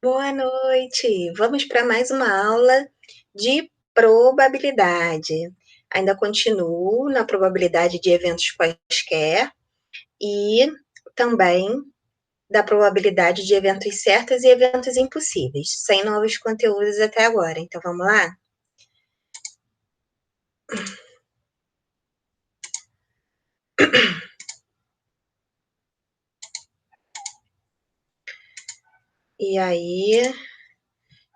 Boa noite! Vamos para mais uma aula de probabilidade. Ainda continuo na probabilidade de eventos quaisquer e também da probabilidade de eventos certos e eventos impossíveis, sem novos conteúdos até agora. Então vamos lá? E aí,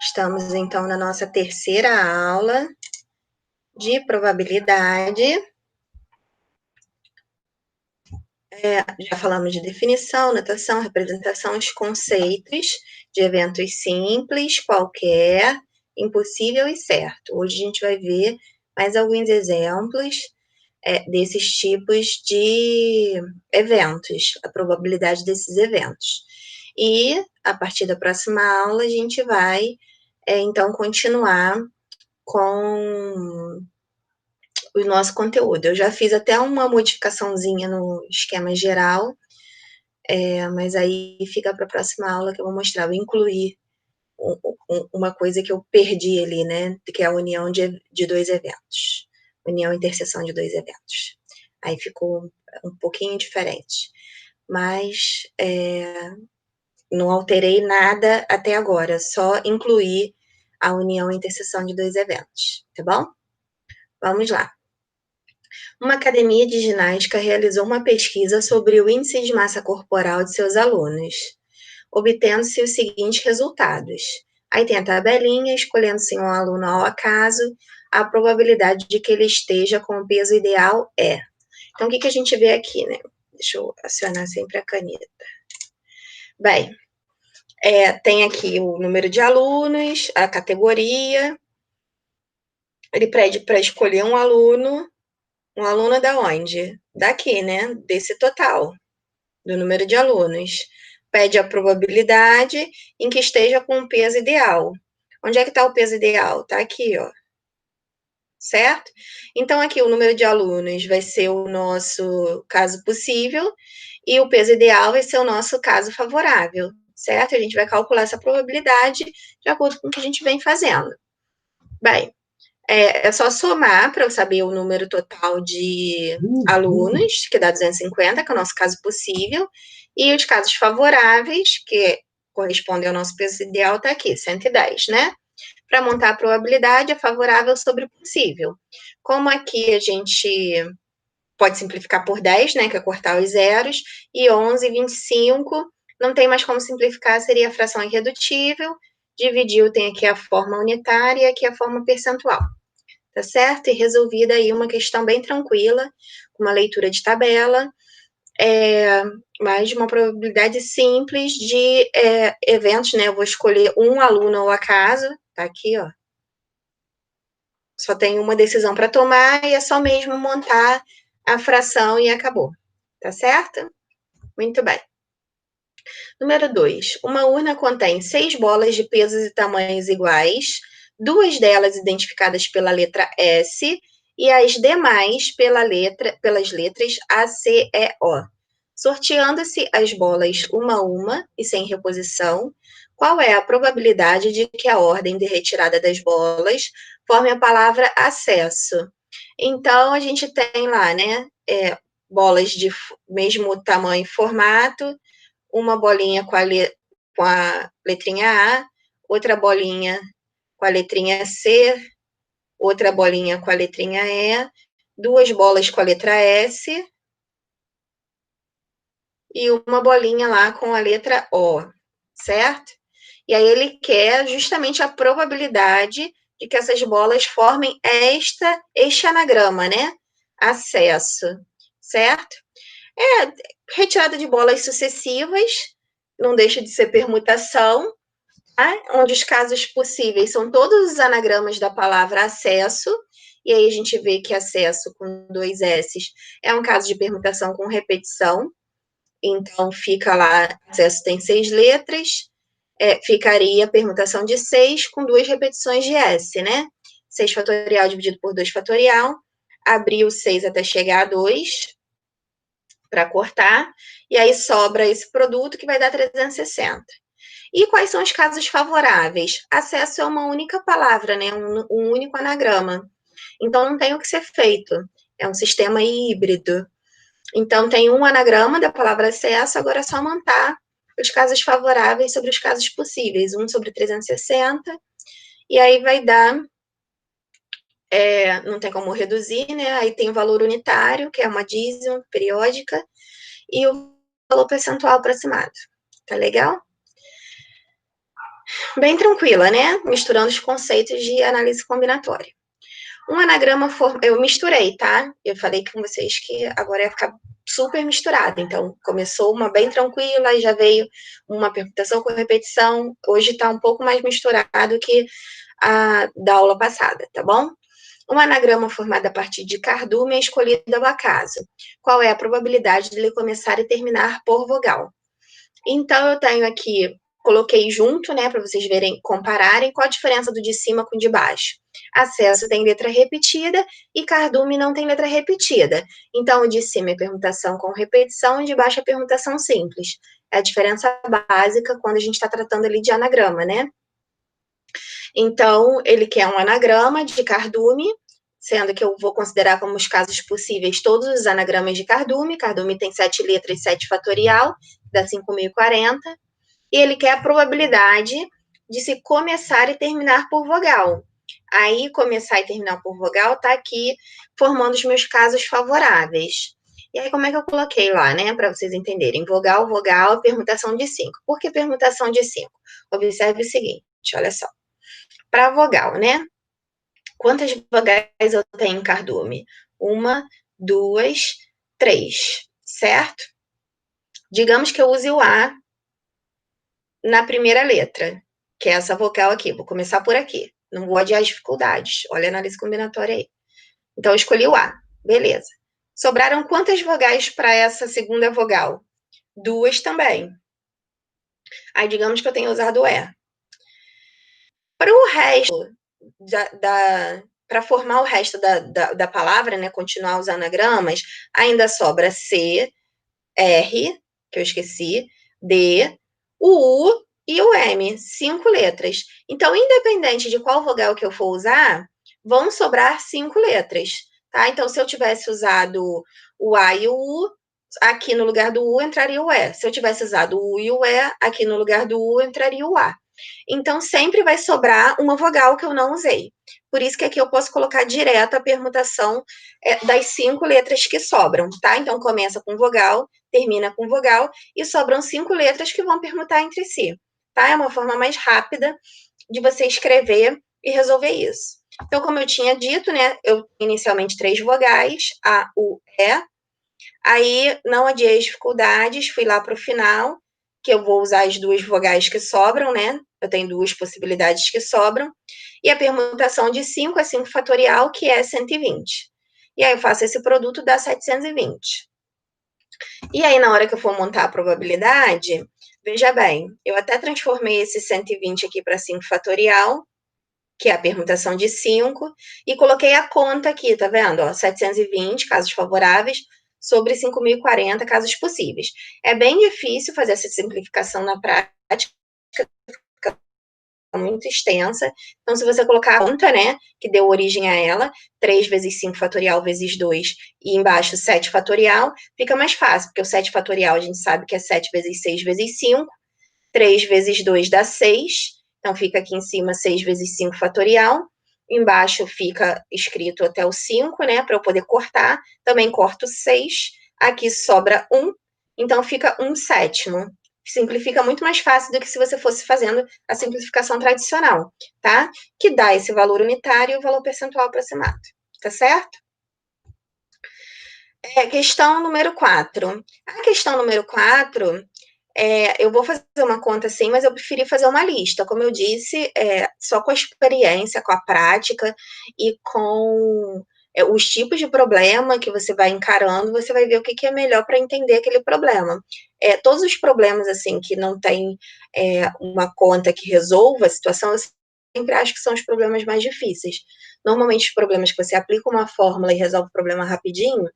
estamos então na nossa terceira aula de probabilidade. Já falamos de definição, notação, representação, os conceitos de eventos simples, qualquer, impossível e certo. Hoje a gente vai ver mais alguns exemplos desses tipos de eventos, a probabilidade desses eventos. E, a partir da próxima aula, a gente vai, então, continuar com o nosso conteúdo. Eu já fiz até uma modificaçãozinha no esquema geral, mas aí fica para a próxima aula que eu vou mostrar. Vou incluir uma coisa que eu perdi ali, né? Que é a união de dois eventos. União e interseção de dois eventos. Aí ficou um pouquinho diferente. Mas não alterei nada até agora, só incluí a união e interseção de dois eventos, tá bom? Vamos lá. Uma academia de ginástica realizou uma pesquisa sobre o índice de massa corporal de seus alunos, obtendo-se os seguintes resultados. Aí tem a tabelinha, escolhendo-se um aluno ao acaso, a probabilidade de que ele esteja com o peso ideal é. Então, o que a gente vê aqui, né? Deixa eu acionar sempre a caneta. Bem, tem aqui o número de alunos, a categoria. Ele pede para escolher um aluno da onde? Daqui, né? Desse total, do número de alunos. Pede a probabilidade em que esteja com o peso ideal. Onde é que está o peso ideal? Está aqui, ó. Certo? Então, aqui o número de alunos vai ser o nosso caso possível e o peso ideal vai ser o nosso caso favorável, certo? A gente vai calcular essa probabilidade de acordo com o que a gente vem fazendo. Bem, é só somar para eu saber o número total de alunos, que dá 250, que é o nosso caso possível, e os casos favoráveis, que correspondem ao nosso peso ideal, está aqui, 110, né? Para montar a probabilidade, é favorável sobre o possível. Como aqui a gente pode simplificar por 10, né, que é cortar os zeros, e 11 e 25, não tem mais como simplificar, seria a fração irredutível, dividiu, tem aqui a forma unitária e aqui a forma percentual. Tá certo? E resolvida aí uma questão bem tranquila, com uma leitura de tabela, mas uma probabilidade simples de eventos, né? Eu vou escolher um aluno ao acaso, tá aqui, ó. Só tem uma decisão para tomar e é só mesmo montar a fração e acabou. Tá certo? Muito bem. Número 2. Uma urna contém 6 bolas de pesos e tamanhos iguais, 2 delas identificadas pela letra S e as demais pelas letras A, C, E, O. Sorteando-se as bolas uma a uma e sem reposição, qual é a probabilidade de que a ordem de retirada das bolas forme a palavra acesso? Então, a gente tem lá, né, bolas de mesmo tamanho e formato, uma bolinha com a letrinha A, outra bolinha com a letrinha C, outra bolinha com a letrinha E, duas bolas com a letra S e uma bolinha lá com a letra O, certo? E aí ele quer justamente a probabilidade de que essas bolas formem este anagrama, né? Acesso, certo? Retirada de bolas sucessivas, não deixa de ser permutação, tá? Onde os casos possíveis são todos os anagramas da palavra acesso, e aí a gente vê que acesso com 2 S's é um caso de permutação com repetição, então fica lá, acesso tem 6 letras, ficaria permutação de 6 com 2 repetições de S, né? 6 fatorial dividido por 2 fatorial, abrir o 6 até chegar a 2, para cortar, e aí sobra esse produto que vai dar 360. E quais são os casos favoráveis? Acesso é uma única palavra, né? Um único anagrama. Então, não tem o que ser feito. É um sistema híbrido. Então, tem um anagrama da palavra acesso, agora é só montar os casos favoráveis sobre os casos possíveis. Um sobre 360, e aí vai dar... não tem como reduzir, né? Aí tem o valor unitário, que é uma dízima periódica, e o valor percentual aproximado. Tá legal? Bem tranquila, né? Misturando os conceitos de análise combinatória. Um anagrama, eu misturei, tá? Eu falei com vocês que agora ia ficar super misturado. Então, começou uma bem tranquila e já veio uma permutação com repetição. Hoje tá um pouco mais misturado que a da aula passada, tá bom? Um anagrama formado a partir de cardume é escolhido ao acaso. Qual é a probabilidade de ele começar e terminar por vogal? Então, eu tenho aqui, coloquei junto, né, para vocês verem, compararem qual a diferença do de cima com o de baixo. Acesso tem letra repetida e cardume não tem letra repetida. Então, o de cima é permutação com repetição e o de baixo é permutação simples. É a diferença básica quando a gente está tratando ali de anagrama, né? Então, ele quer um anagrama de cardume, sendo que eu vou considerar como os casos possíveis todos os anagramas de cardume. Cardume tem 7 letras, 7 fatorial, dá 5.040. E ele quer a probabilidade de se começar e terminar por vogal. Aí, começar e terminar por vogal tá aqui formando os meus casos favoráveis. E aí, como é que eu coloquei lá, né? Para vocês entenderem. Vogal, vogal, permutação de 5. Por que permutação de 5? Observe o seguinte, olha só. Para vogal, né? Quantas vogais eu tenho em cardume? 1, 2, 3, certo? Digamos que eu use o A na primeira letra, que é essa vogal aqui. Vou começar por aqui. Não vou adiar as dificuldades. Olha a análise combinatória aí. Então, eu escolhi o A. Beleza. Sobraram quantas vogais para essa segunda vogal? 2 também. Aí, digamos que eu tenha usado o E. Para o resto para formar o resto da palavra, né, continuar os anagramas, ainda sobra C, R, que eu esqueci, D, o U e o M, 5 letras. Então, independente de qual vogal que eu for usar, vão sobrar 5 letras, tá? Então, se eu tivesse usado o A e o U, aqui no lugar do U entraria o E. Se eu tivesse usado o U e o E, aqui no lugar do U entraria o A. Então, sempre vai sobrar uma vogal que eu não usei. Por isso que aqui eu posso colocar direto a permutação das 5 letras que sobram, tá? Então, começa com vogal, termina com vogal, e sobram 5 letras que vão permutar entre si, tá? É uma forma mais rápida de você escrever e resolver isso. Então, como eu tinha dito, né, eu inicialmente 3 vogais, A, U, E. Aí, não adiei as dificuldades, fui lá para o final, que eu vou usar as 2 vogais que sobram, né? Eu tenho 2 possibilidades que sobram. E a permutação de 5 é 5 fatorial, que é 120. E aí, eu faço esse produto, dá 720. E aí, na hora que eu for montar a probabilidade, veja bem, eu até transformei esse 120 aqui para 5 fatorial, que é a permutação de 5, e coloquei a conta aqui, tá vendo? Ó, 720 casos favoráveis sobre 5.040 casos possíveis. É bem difícil fazer essa simplificação na prática, muito extensa. Então, se você colocar a conta, né, que deu origem a ela, 3 vezes 5 fatorial vezes 2, e embaixo 7 fatorial, fica mais fácil, porque o 7 fatorial a gente sabe que é 7 vezes 6 vezes 5, 3 vezes 2 dá 6, então fica aqui em cima 6 vezes 5 fatorial, embaixo fica escrito até o 5, né, para eu poder cortar, também corto 6, aqui sobra 1, então fica 1/7. Simplifica muito mais fácil do que se você fosse fazendo a simplificação tradicional, tá? Que dá esse valor unitário e o valor percentual aproximado, tá certo? Questão número 4. A questão número 4, eu vou fazer uma conta assim, mas eu preferi fazer uma lista. Como eu disse, só com a experiência, com a prática e com os tipos de problema que você vai encarando, você vai ver o que é melhor para entender aquele problema. Todos os problemas, assim, que não tem uma conta que resolva a situação, eu sempre acho que são os problemas mais difíceis. Normalmente, os problemas que você aplica uma fórmula e resolve o problema rapidinho,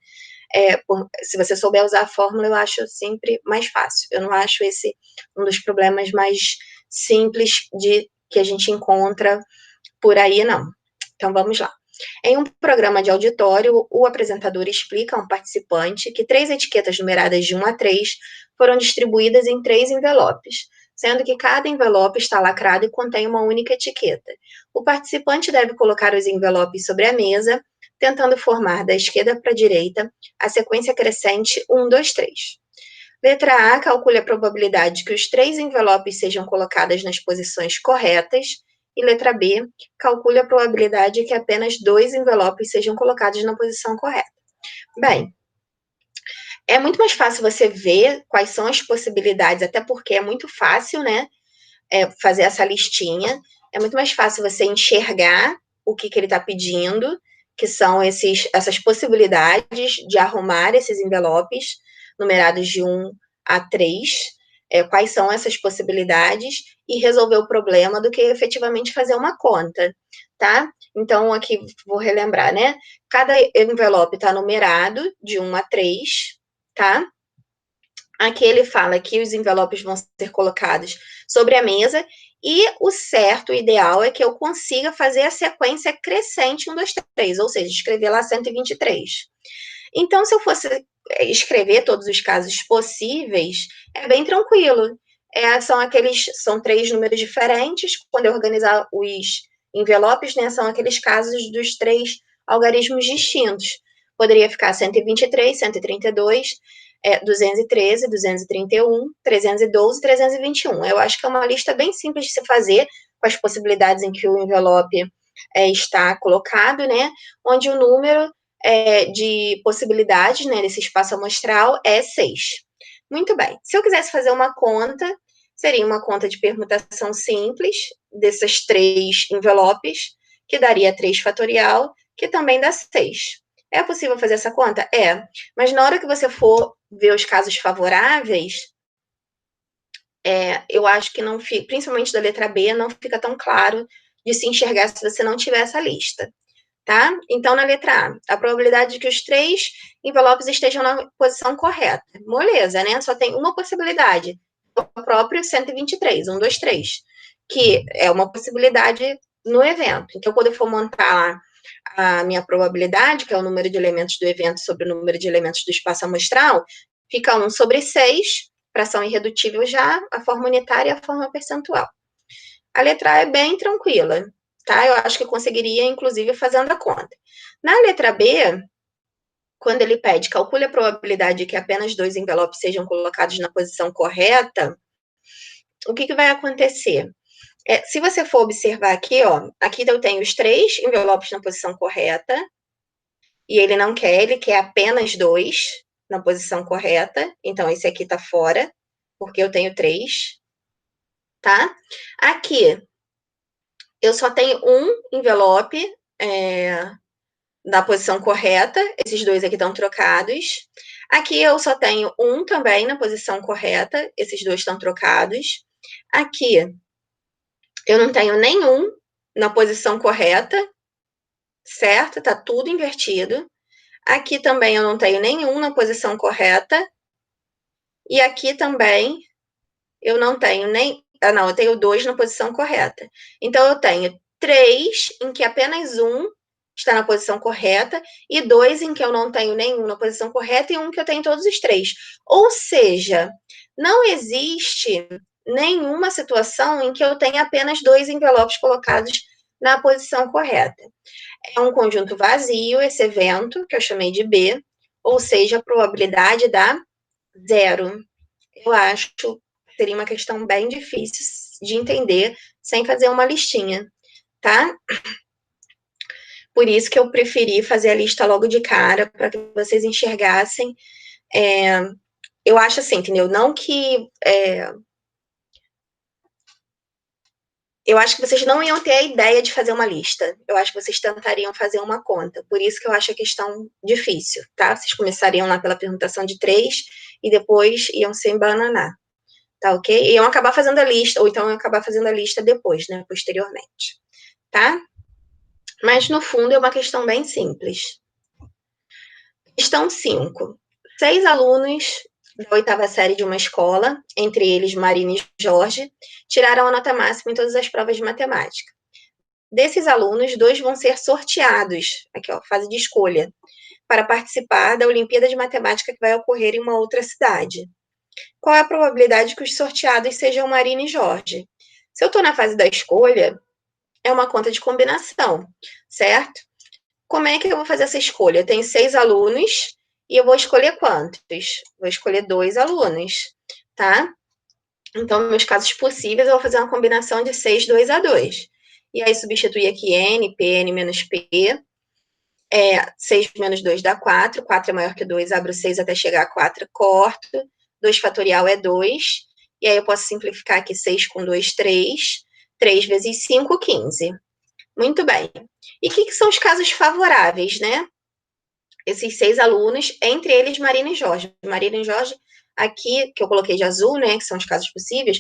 se você souber usar a fórmula, eu acho sempre mais fácil. Eu não acho esse um dos problemas mais simples que a gente encontra por aí, não. Então, vamos lá. Em um programa de auditório, o apresentador explica a um participante que 3 etiquetas numeradas de 1 a 3 foram distribuídas em 3 envelopes, sendo que cada envelope está lacrado e contém uma única etiqueta. O participante deve colocar os envelopes sobre a mesa, tentando formar da esquerda para a direita a sequência crescente 1, 2, 3. Letra A, calcule a probabilidade que os 3 envelopes sejam colocados nas posições corretas. E letra B, calcule a probabilidade que apenas 2 envelopes sejam colocados na posição correta. Bem, é muito mais fácil você ver quais são as possibilidades, até porque é muito fácil, né, fazer essa listinha. É muito mais fácil você enxergar o que ele está pedindo, que são essas possibilidades de arrumar esses envelopes numerados de 1 a 3, quais são essas possibilidades e resolver o problema do que efetivamente fazer uma conta, tá? Então, aqui vou relembrar, né? Cada envelope está numerado de 1 a 3, tá? Aqui ele fala que os envelopes vão ser colocados sobre a mesa e o certo, o ideal, é que eu consiga fazer a sequência crescente 1, 2, 3, ou seja, escrever lá 123. Então, se eu fosse escrever todos os casos possíveis, é bem tranquilo. São 3 números diferentes. Quando eu organizar os envelopes, né, são aqueles casos dos 3 algarismos distintos. Poderia ficar 123, 132, 213, 231, 312, 321. Eu acho que é uma lista bem simples de se fazer, com as possibilidades em que o envelope está colocado, né? Onde o número de possibilidades, né, desse espaço amostral é 6. Muito bem. Se eu quisesse fazer uma conta, seria uma conta de permutação simples desses 3 envelopes, que daria 3 fatorial, que também dá 6. É possível fazer essa conta? É. Mas na hora que você for ver os casos favoráveis, eu acho que não fica, principalmente da letra B, não fica tão claro de se enxergar se você não tiver essa lista. Tá? Então, na letra A, a probabilidade de que os 3 envelopes estejam na posição correta. Moleza, né? Só tem uma possibilidade. O próprio 123, 1, 2, 3, que é uma possibilidade no evento. Então, quando eu for montar a minha probabilidade, que é o número de elementos do evento sobre o número de elementos do espaço amostral, fica 1 sobre 6, fração irredutível já, a forma unitária e a forma percentual. A letra A é bem tranquila, tá? Eu acho que eu conseguiria, inclusive, fazendo a conta. Na letra B, quando ele pede calcule a probabilidade de que apenas 2 envelopes sejam colocados na posição correta, o que vai acontecer? Se você for observar aqui, ó, aqui eu tenho os 3 envelopes na posição correta, e ele não quer, ele quer apenas 2 na posição correta, então esse aqui tá fora, porque eu tenho 3, tá? Aqui, eu só tenho um envelope na posição correta, esses 2 aqui estão trocados. Aqui eu só tenho um também na posição correta, esses 2 estão trocados. Aqui eu não tenho nenhum na posição correta, certo? Tá tudo invertido. Aqui também eu não tenho nenhum na posição correta. E aqui também eu não tenho nem. Não, eu tenho 2 na posição correta. Então, eu tenho 3 em que apenas um está na posição correta e 2 em que eu não tenho nenhum na posição correta e um que eu tenho todos os 3. Ou seja, não existe nenhuma situação em que eu tenha apenas 2 envelopes colocados na posição correta. É um conjunto vazio, esse evento, que eu chamei de B, ou seja, a probabilidade dá 0. Eu acho que seria uma questão bem difícil de entender sem fazer uma listinha, tá? Por isso que eu preferi fazer a lista logo de cara, para que vocês enxergassem. Eu acho assim, entendeu? Não que. Eu acho que vocês não iam ter a ideia de fazer uma lista. Eu acho que vocês tentariam fazer uma conta. Por isso que eu acho a questão difícil, tá? Vocês começariam lá pela permutação de 3 e depois iam se embananar. Tá ok? E iam acabar fazendo a lista, ou então iam acabar fazendo a lista depois, né? Posteriormente. Tá? Mas, no fundo, é uma questão bem simples. Estão 5. 6 alunos da 8ª série de uma escola, entre eles Marina e Jorge, tiraram a nota máxima em todas as provas de matemática. Desses alunos, 2 vão ser sorteados, aqui ó, fase de escolha, para participar da Olimpíada de Matemática que vai ocorrer em uma outra cidade. Qual é a probabilidade que os sorteados sejam Marina e Jorge? Se eu estou na fase da escolha, é uma conta de combinação, certo? Como é que eu vou fazer essa escolha? Eu tenho 6 alunos e eu vou escolher quantos? Vou escolher 2 alunos, tá? Então, meus casos possíveis, eu vou fazer uma combinação de 6, 2 a 2. E aí, substituir aqui N, Pn menos P. 6 menos 2 dá 4. 4 é maior que 2, abro 6 até chegar a 4, corto. 2 fatorial é 2. E aí, eu posso simplificar aqui 6 com 2, 3. 3 vezes 5, 15. Muito bem. E o que são os casos favoráveis, né? Esses 6 alunos, entre eles Marina e Jorge. Marina e Jorge, aqui, que eu coloquei de azul, né, que são os casos possíveis,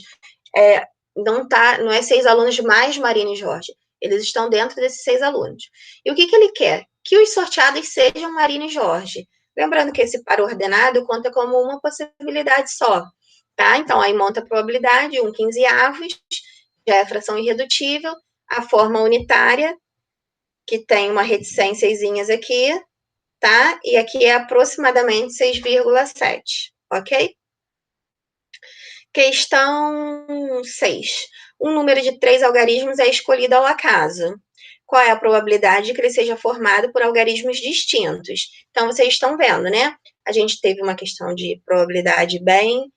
não é 6 alunos mais Marina e Jorge. Eles estão dentro desses 6 alunos. E o que ele quer? Que os sorteados sejam Marina e Jorge. Lembrando que esse par ordenado conta como uma possibilidade só, tá? Então, aí monta a probabilidade, 1/15, já é fração irredutível, a forma unitária, que tem uma reticênciazinhas aqui, tá? E aqui é aproximadamente 6,7, ok? Questão 6. Um número de 3 algarismos é escolhido ao acaso. Qual é a probabilidade de que ele seja formado por algarismos distintos? Então, vocês estão vendo, né? A gente teve uma questão de probabilidade bem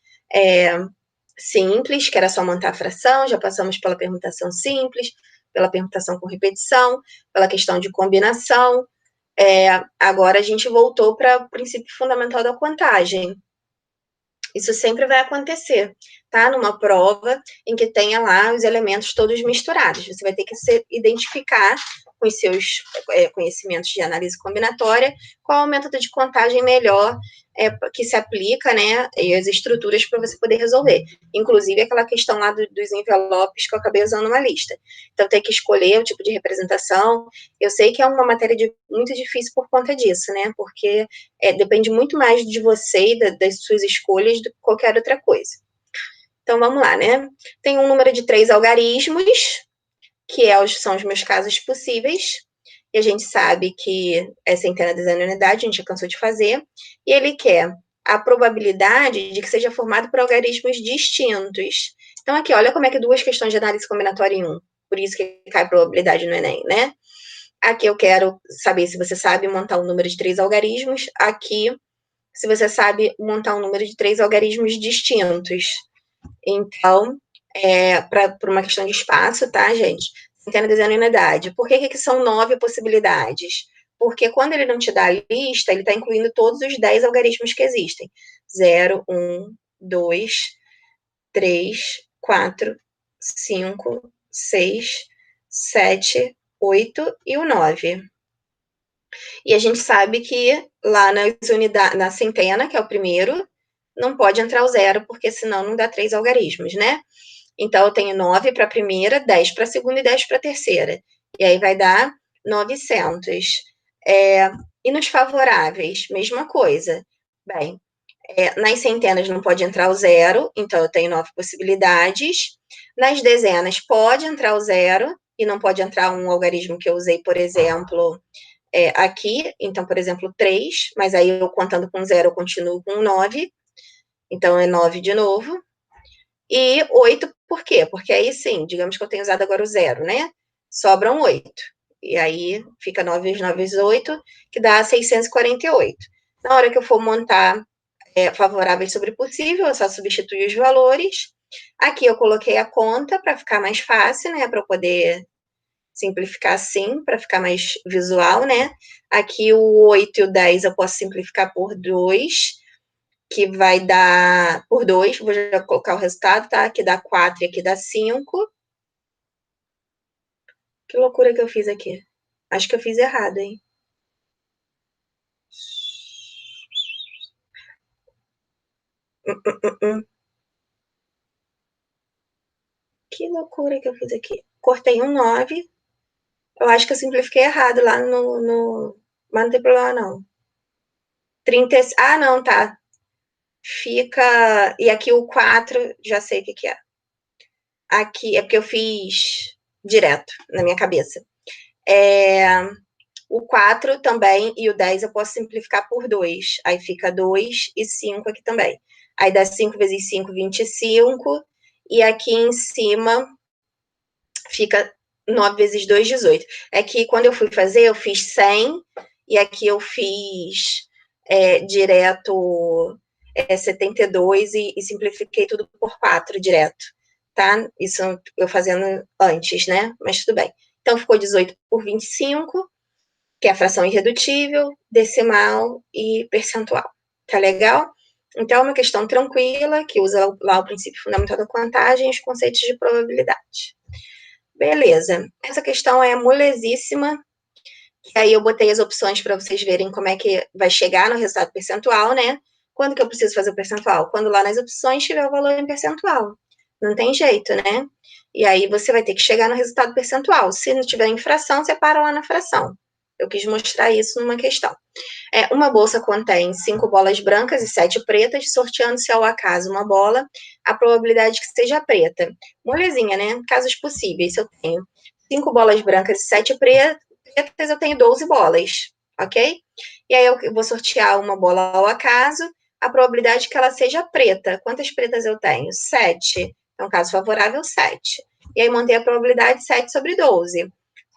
simples, que era só montar a fração, já passamos pela permutação simples, pela permutação com repetição, pela questão de combinação. Agora a gente voltou para o princípio fundamental da contagem. Isso sempre vai acontecer, tá? Numa prova em que tenha lá os elementos todos misturados. Você vai ter que identificar com os seus conhecimentos de análise combinatória qual é o método de contagem melhor que se aplica, né? E as estruturas para você poder resolver. Inclusive aquela questão lá dos envelopes que eu acabei usando uma lista. Então tem que escolher o tipo de representação. Eu sei que é uma matéria muito difícil por conta disso, né? Porque depende muito mais de você e das suas escolhas do que qualquer outra coisa. Então, vamos lá, né? Tem um número de 3 algarismos, que são os meus casos possíveis, e a gente sabe que é centena, dezena e unidade, a gente já cansou de fazer, e ele quer a probabilidade de que seja formado por algarismos distintos. Então, aqui, olha como é que 2 questões de análise combinatória em 1. Por isso que cai probabilidade no Enem, né? Aqui eu quero saber se você sabe montar um número de 3 algarismos. Aqui, se você sabe montar um número de 3 algarismos distintos. Então, por uma questão de espaço, tá, gente? Centena, dezena e unidade. Por que são 9 possibilidades? Porque quando ele não te dá a lista, ele está incluindo todos os 10 algarismos que existem. 0, 1, 2, 3, 4, 5, 6, 7, 8 e o 9. E a gente sabe que lá na centena, que é o primeiro, não pode entrar o 0, porque senão não dá 3 algarismos, né? Então, eu tenho 9 para a primeira, 10 para a segunda e 10 para a terceira. E aí vai dar 900. E nos favoráveis, mesma coisa. Bem, nas centenas não pode entrar o 0, então eu tenho 9 possibilidades. Nas dezenas pode entrar o 0, e não pode entrar um algarismo que eu usei, por exemplo, aqui. Então, por exemplo, 3, mas aí eu contando com 0, eu continuo com 9. Então, é 9 de novo. E 8, por quê? Porque aí sim, digamos que eu tenho usado agora o 0, né? Sobram 8. E aí fica 9 vezes 9 vezes 8, que dá 648. Na hora que eu for montar favoráveis sobre possível, eu só substituir os valores. Aqui eu coloquei a conta para ficar mais fácil, né? Para eu poder simplificar assim, para ficar mais visual, né? Aqui o 8 e o 10 eu posso simplificar por 2, que vai dar por 2, vou já colocar o resultado, tá? Aqui dá 4 e aqui dá 5. Que loucura que eu fiz aqui. Acho que eu fiz errado, hein? Que loucura que eu fiz aqui. Cortei um 9. Eu acho que eu simplifiquei errado lá no... Mas não tem problema, não. Ah, não, tá. Fica... E aqui o 4, já sei o que é. Aqui, é porque eu fiz direto na minha cabeça. O 4 também e o 10 eu posso simplificar por 2. Aí fica 2 e 5 aqui também. Aí dá 5 vezes 5, 25. E aqui em cima fica 9 vezes 2, 18. É que quando eu fui fazer, eu fiz 100. E aqui eu fiz direto 72 e simplifiquei tudo por 4 direto. Tá? Isso eu fazendo antes, né? Mas tudo bem. Então ficou 18 por 25, que é a fração irredutível, decimal e percentual. Tá legal? Então, é uma questão tranquila, que usa lá o princípio fundamental da contagem e os conceitos de probabilidade. Beleza. Essa questão é molezíssima, e aí eu botei as opções para vocês verem como é que vai chegar no resultado percentual, né? Quando que eu preciso fazer o percentual? Quando lá nas opções tiver o valor em percentual. Não tem jeito, né? E aí você vai ter que chegar no resultado percentual. Se não tiver em fração, você para lá na fração. Eu quis mostrar isso numa questão. Uma bolsa contém 5 bolas brancas e 7 pretas, sorteando-se ao acaso uma bola, a probabilidade que seja preta. Molezinha, né? Casos possíveis, se eu tenho 5 bolas brancas e 7 pretas, eu tenho 12 bolas, ok? E aí eu vou sortear uma bola ao acaso, a probabilidade que ela seja preta. Quantas pretas eu tenho? 7. Então, caso favorável, 7. E aí montei a probabilidade 7 sobre 12.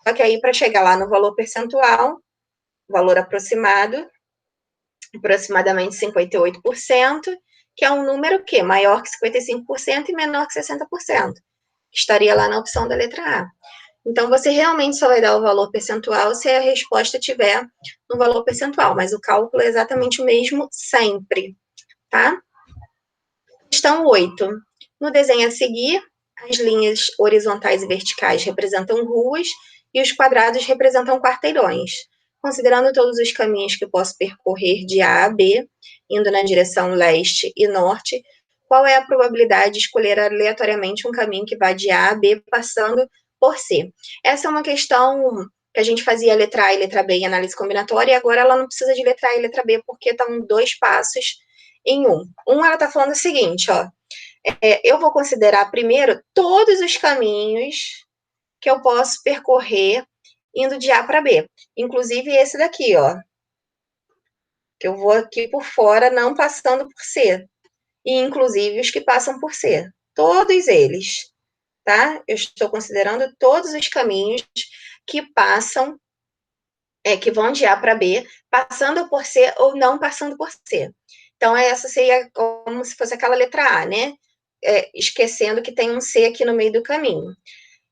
Só que aí, para chegar lá no valor percentual, valor aproximado, aproximadamente 58%, que é um número que maior que 55% e menor que 60%. Estaria lá na opção da letra A. Então, você realmente só vai dar o valor percentual se a resposta tiver no valor percentual, mas o cálculo é exatamente o mesmo sempre, tá? Questão 8. No desenho a seguir, as linhas horizontais e verticais representam ruas e os quadrados representam quarteirões. Considerando todos os caminhos que posso percorrer de A a B, indo na direção leste e norte, qual é a probabilidade de escolher aleatoriamente um caminho que vá de A a B, passando por C? Essa é uma questão que a gente fazia letra A e letra B em análise combinatória, e agora ela não precisa de letra A e letra B, porque estão 2 passos em um. Ela está falando o seguinte, ó. Eu vou considerar primeiro todos os caminhos que eu posso percorrer indo de A para B. Inclusive esse daqui, ó. Que eu vou aqui por fora, não passando por C. E inclusive os que passam por C. Todos eles, tá? Eu estou considerando todos os caminhos que passam, que vão de A para B, passando por C ou não passando por C. Então, essa seria como se fosse aquela letra A, né? Esquecendo que tem um C aqui no meio do caminho.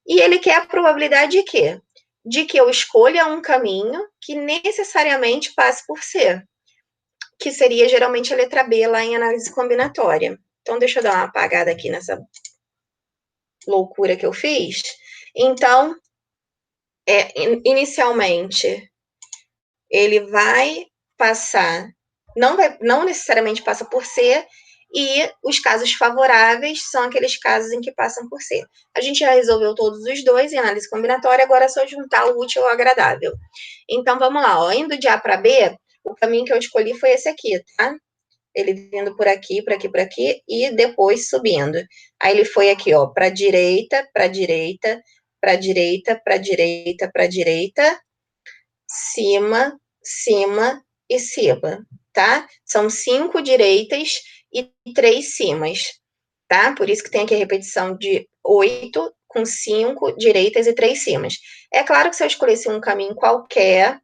E ele quer a probabilidade de quê? De que eu escolha um caminho que necessariamente passe por C, que seria geralmente a letra B lá em análise combinatória. Então, deixa eu dar uma apagada aqui nessa loucura que eu fiz. Então, inicialmente, ele vai passar, não necessariamente passa por C, e os casos favoráveis são aqueles casos em que passam por C. A gente já resolveu todos os dois em análise combinatória, agora é só juntar o útil ao agradável. Então, vamos lá, ó, indo de A para B, o caminho que eu escolhi foi esse aqui, tá? Ele vindo por aqui, por aqui, por aqui, e depois subindo. Aí ele foi aqui, ó, para direita, para direita, para direita, para direita, para direita, cima, cima e cima, tá? São 5 direitas e 3 cimas, tá? Por isso que tem aqui a repetição de 8 com 5 direitas e 3 cimas. É claro que se eu escolhesse um caminho qualquer,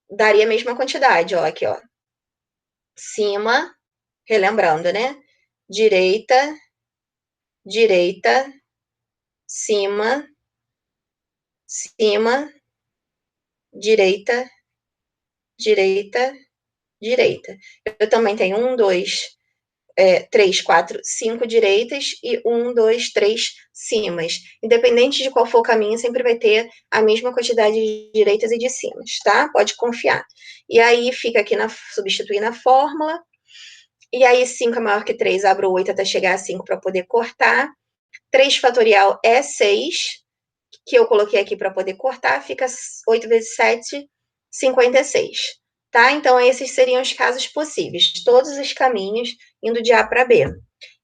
daria a mesma quantidade, ó, aqui, ó. Cima, relembrando, né? Direita, direita, cima, cima, direita, direita, direita. Eu também tenho 1, 2, 3, 4, 5 direitas e 1, 2, 3 cimas. Independente de qual for o caminho, sempre vai ter a mesma quantidade de direitas e de cimas, tá? Pode confiar. E aí fica aqui substituir na fórmula. E aí 5 é maior que 3, abro 8 até chegar a 5 para poder cortar. 3 fatorial é 6, que eu coloquei aqui para poder cortar, fica 8 vezes 7, 56. tá? Então, esses seriam os casos possíveis, todos os caminhos indo de A para B.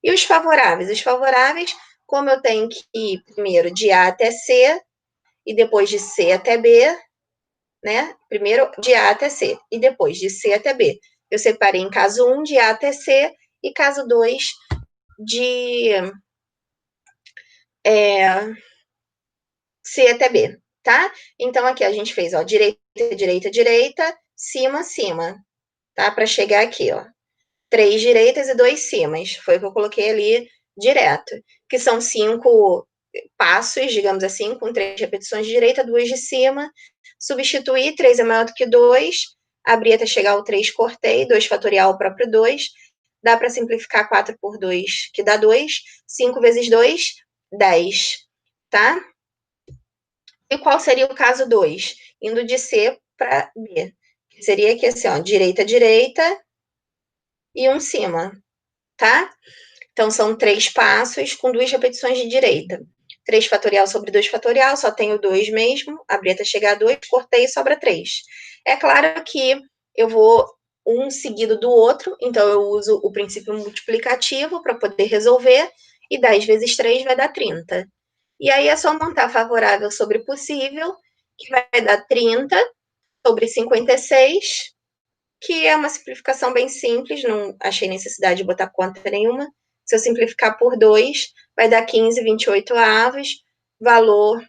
E os favoráveis? Os favoráveis, como eu tenho que ir primeiro de A até C, e depois de C até B, né? Primeiro de A até C, e depois de C até B. Eu separei em caso 1 de A até C, e caso 2 de C até B, tá? Então, aqui a gente fez, ó, direita, direita, direita, cima, cima, tá? Para chegar aqui, ó. 3 direitas e 2 cimas. Foi o que eu coloquei ali direto. Que são 5 passos, digamos assim, com 3 repetições de direita, 2 de cima. Substituir, 3 é maior do que 2. Abrir até chegar ao 3, cortei. 2 fatorial, o próprio 2. Dá para simplificar 4 por 2, que dá 2. 5 vezes 2, 10. Tá? E qual seria o caso 2? Indo de C para B. Seria aqui assim, ó, direita, direita e um cima, tá? Então, são 3 passos com 2 repetições de direita. 3 fatorial sobre 2 fatorial, só tenho 2 mesmo. Abri até chegar a 2, cortei e sobra 3. É claro que eu vou um seguido do outro, então eu uso o princípio multiplicativo para poder resolver, e 10 vezes 3 vai dar 30. E aí é só montar favorável sobre possível, que vai dar 30 sobre 56, que é uma simplificação bem simples, não achei necessidade de botar conta nenhuma. Se eu simplificar por 2, vai dar 15,28 avos, valor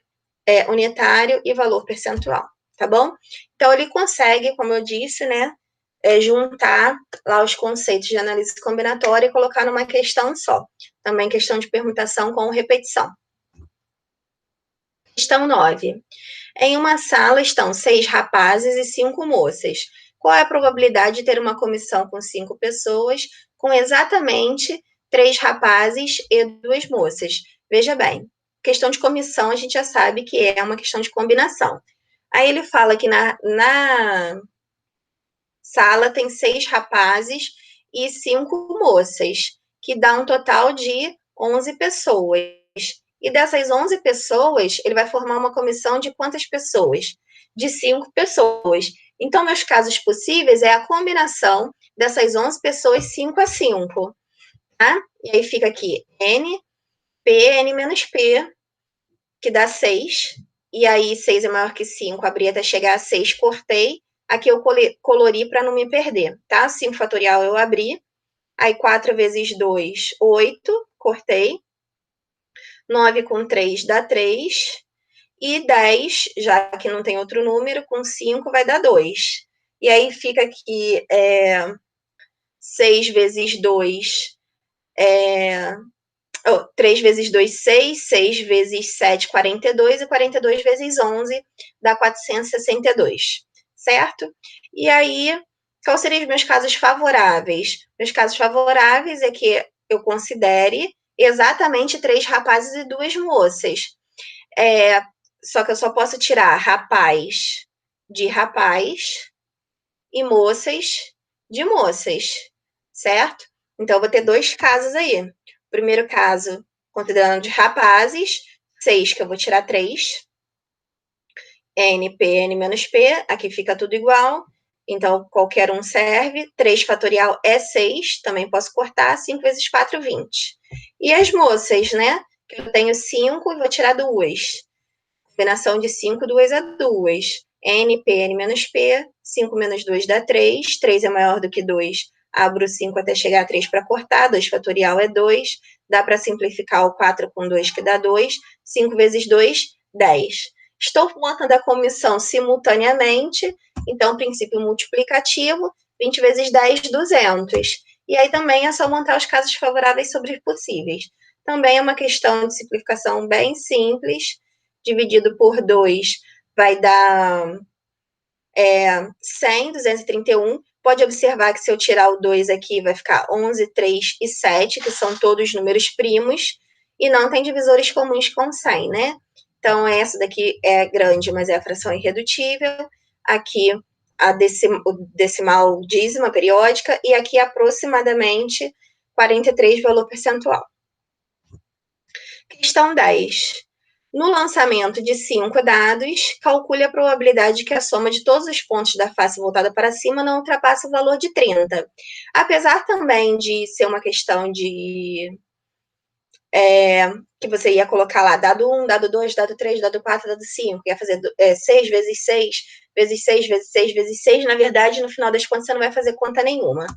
unitário e valor percentual, tá bom? Então, ele consegue, como eu disse, né, juntar lá os conceitos de análise combinatória e colocar numa questão só. Também questão de permutação com repetição. Questão 9. Em uma sala estão 6 rapazes e 5 moças. Qual é a probabilidade de ter uma comissão com 5 pessoas, com exatamente 3 rapazes e 2 moças? Veja bem, questão de comissão a gente já sabe que é uma questão de combinação. Aí ele fala que na sala tem 6 rapazes e 5 moças, que dá um total de 11 pessoas. E dessas 11 pessoas, ele vai formar uma comissão de quantas pessoas? De 5 pessoas. Então, meus casos possíveis é a combinação dessas 11 pessoas, 5 a 5. Tá? E aí fica aqui N, P, N menos P, que dá 6. E aí 6 é maior que 5, abri até chegar a 6, cortei. Aqui eu colori para não me perder, tá? 5 fatorial eu abri. Aí 4 vezes 2, 8, cortei. 9 com 3 dá 3. E 10, já que não tem outro número, com 5 vai dar 2. E aí fica aqui 6 vezes 2, 3 vezes 2, 6. 6 vezes 7, 42. E 42 vezes 11 dá 462, certo? E aí, quais seriam os meus casos favoráveis? Meus casos favoráveis é que eu considere exatamente 3 rapazes e 2 moças. Só que eu só posso tirar rapaz de rapaz e moças de moças, certo? Então, eu vou ter 2 casos aí. O primeiro caso, considerando de rapazes, 6, que eu vou tirar 3. N, P, N menos P, aqui fica tudo igual. Então, qualquer um serve. 3 fatorial é 6, também posso cortar. 5 vezes 4, 20. E as moças, né? Eu tenho 5 e vou tirar 2. Combinação de 5, 2 é 2. N, P, N menos P. 5 menos 2 dá 3. 3 é maior do que 2. Abro 5 até chegar a 3 para cortar. 2 fatorial é 2. Dá para simplificar o 4 com 2, que dá 2. 5 vezes 2, 10. Estou montando a comissão simultaneamente. Então, princípio multiplicativo. 20 vezes 10, 200. E aí também é só montar os casos favoráveis sobre os possíveis. Também é uma questão de simplificação bem simples. Dividido por 2 vai dar 100, 231. Pode observar que se eu tirar o 2 aqui, vai ficar 11, 3 e 7, que são todos números primos, e não tem divisores comuns com 100, né? Então, essa daqui é grande, mas é a fração irredutível. Aqui, o decimal dízima periódica, e aqui aproximadamente 43 valor percentual. Questão 10. No lançamento de 5 dados, calcule a probabilidade de que a soma de todos os pontos da face voltada para cima não ultrapasse o valor de 30. Apesar também de ser uma questão de que você ia colocar lá dado 1, dado 2, dado 3, dado 4, dado 5, ia fazer 6 vezes 6, vezes 6, vezes 6, vezes 6, na verdade, no final das contas, você não vai fazer conta nenhuma,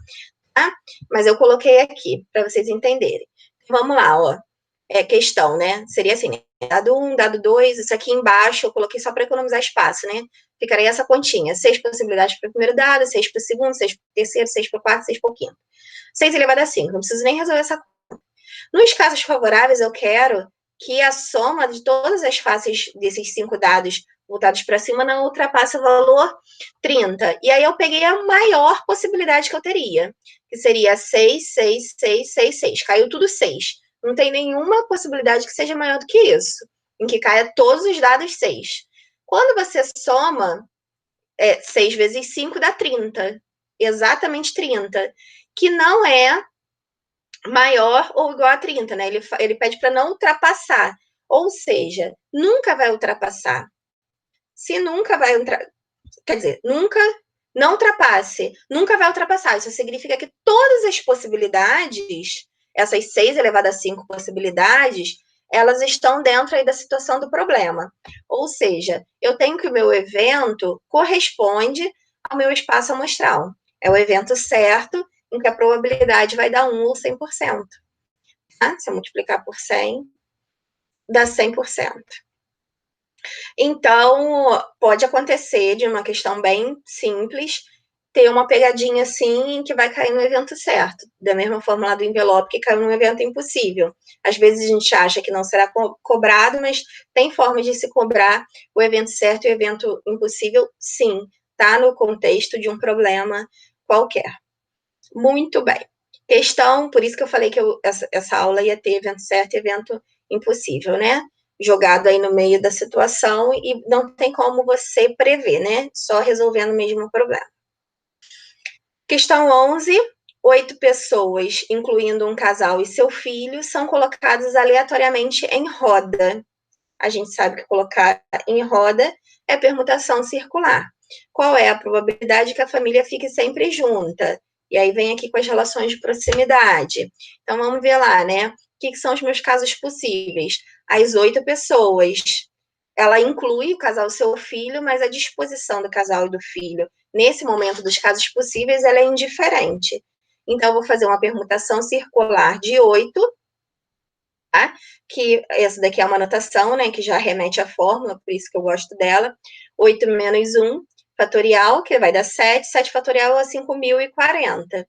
tá? Mas eu coloquei aqui, para vocês entenderem. Vamos lá, ó. Questão, né? Seria assim, né? Dado 1, dado 2, isso aqui embaixo eu coloquei só para economizar espaço, né? Ficaria essa continha. 6 possibilidades para o primeiro dado, 6 para o segundo, 6 para o terceiro, 6 para o quarto, 6 para o quinto. 6 elevado a 5. Não preciso nem resolver essa. Nos casos favoráveis, eu quero que a soma de todas as faces desses 5 dados voltados para cima não ultrapasse o valor 30. E aí eu peguei a maior possibilidade que eu teria, que seria 6, 6, 6, 6, 6. Caiu tudo 6. Não tem nenhuma possibilidade que seja maior do que isso, em que caia todos os dados 6. Quando você soma 6 vezes 5 dá 30. Exatamente 30. Que não é maior ou igual a 30, né? Ele pede para não ultrapassar. Ou seja, nunca vai ultrapassar. Se nunca vai quer dizer, nunca não ultrapasse, nunca vai ultrapassar. Isso significa que todas as possibilidades, essas 6 elevado a 5 possibilidades, elas estão dentro aí da situação do problema. Ou seja, eu tenho que o meu evento corresponde ao meu espaço amostral. É o evento certo em que a probabilidade vai dar 1 ou 100%. Tá? Se eu multiplicar por 100, dá 100%. Então, pode acontecer de uma questão bem simples, ter uma pegadinha assim que vai cair no evento certo, da mesma forma lá do envelope que caiu no evento impossível. Às vezes a gente acha que não será cobrado, mas tem forma de se cobrar o evento certo e o evento impossível, sim, tá no contexto de um problema qualquer. Muito bem. Questão, por isso que eu falei que essa aula ia ter evento certo e evento impossível, né? Jogado aí no meio da situação e não tem como você prever, né? Só resolvendo mesmo o problema. Questão 11. 8 pessoas, incluindo um casal e seu filho, são colocadas aleatoriamente em roda. A gente sabe que colocar em roda é permutação circular. Qual é a probabilidade que a família fique sempre junta? E aí vem aqui com as relações de proximidade. Então, vamos ver lá, né? O que são os meus casos possíveis? As 8 pessoas. Ela inclui o casal e seu filho, mas a disposição do casal e do filho, nesse momento dos casos possíveis, ela é indiferente. Então, eu vou fazer uma permutação circular de 8, tá? Que essa daqui é uma anotação, né? Que já remete à fórmula, por isso que eu gosto dela. 8 menos 1 fatorial, que vai dar 7. 7 fatorial é 5.040.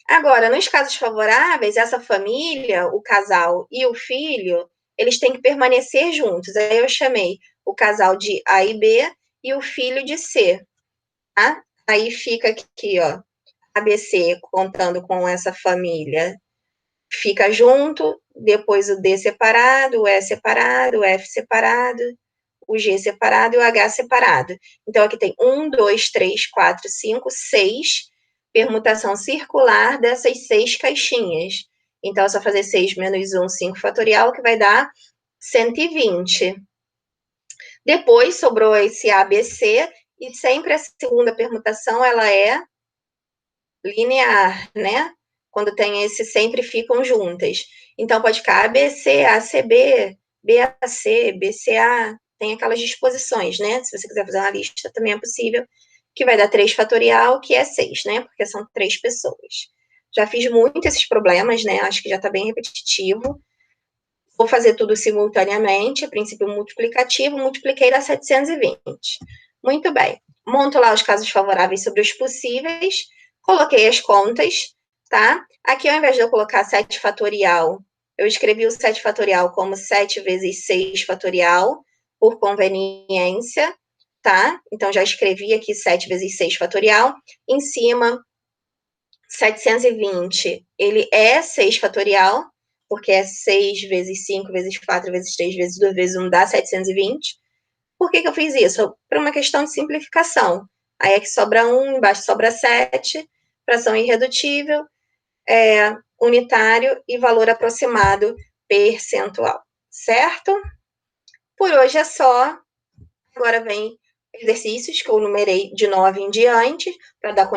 Agora, nos casos favoráveis, essa família, o casal e o filho, eles têm que permanecer juntos. Aí eu chamei o casal de A e B e o filho de C, tá? Aí fica aqui, ó, ABC contando com essa família fica junto, depois o D separado, o E separado, o F separado, o G separado e o H separado. Então, aqui tem 1, 2, 3, 4, 5, 6 permutação circular dessas 6 caixinhas. Então, é só fazer 6 menos 1, 5 fatorial, que vai dar 120. Depois, sobrou esse ABC, e sempre a segunda permutação, ela é linear, né? Quando tem esse sempre ficam juntas. Então, pode ficar ABC, ACB, BAC, BCA, tem aquelas disposições, né? Se você quiser fazer uma lista, também é possível, que vai dar 3 fatorial, que é 6, né? Porque são 3 pessoas. Já fiz muito esses problemas, né? Acho que já está bem repetitivo. Vou fazer tudo simultaneamente, princípio multiplicativo, multipliquei dá 720. Muito bem. Monto lá os casos favoráveis sobre os possíveis, coloquei as contas, tá? Aqui, ao invés de eu colocar 7 fatorial, eu escrevi o 7 fatorial como 7 vezes 6 fatorial, por conveniência, tá? Então, já escrevi aqui 7 vezes 6 fatorial. Em cima, 720, ele é 6 fatorial, porque é 6 vezes 5 vezes 4 vezes 3 vezes 2 vezes 1 dá 720. Por que eu fiz isso? Por uma questão de simplificação. Aí aqui sobra 1, embaixo sobra 7, fração irredutível, unitário e valor aproximado percentual, certo? Por hoje é só. Agora vem exercícios que eu numerei de 9 em diante, para dar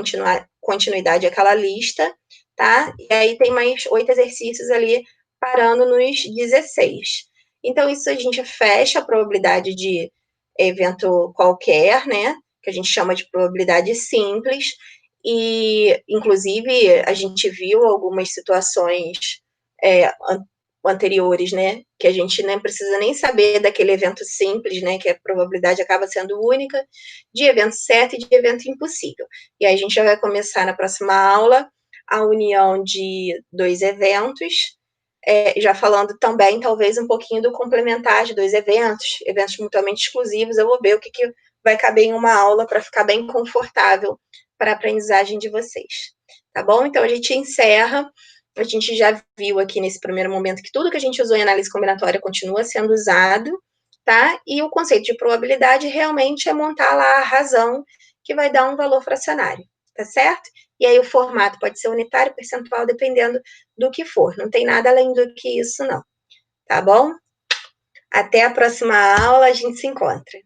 continuidade àquela lista, tá? E aí tem mais 8 exercícios ali, parando nos 16. Então, isso a gente fecha a probabilidade de evento qualquer, né? Que a gente chama de probabilidade simples. E, inclusive, a gente viu algumas situações anteriores, né, que a gente nem precisa nem saber daquele evento simples, né, que a probabilidade acaba sendo única, de evento certo e de evento impossível. E aí a gente já vai começar na próxima aula a união de dois eventos, já falando também, talvez, um pouquinho do complementar de dois eventos mutuamente exclusivos. Eu vou ver o que vai caber em uma aula para ficar bem confortável para a aprendizagem de vocês. Tá bom? Então, a gente encerra. A gente já viu aqui nesse primeiro momento que tudo que a gente usou em análise combinatória continua sendo usado, tá? E o conceito de probabilidade realmente é montar lá a razão que vai dar um valor fracionário, tá certo? E aí o formato pode ser unitário, percentual, dependendo do que for. Não tem nada além do que isso, não. Tá bom? Até a próxima aula, a gente se encontra.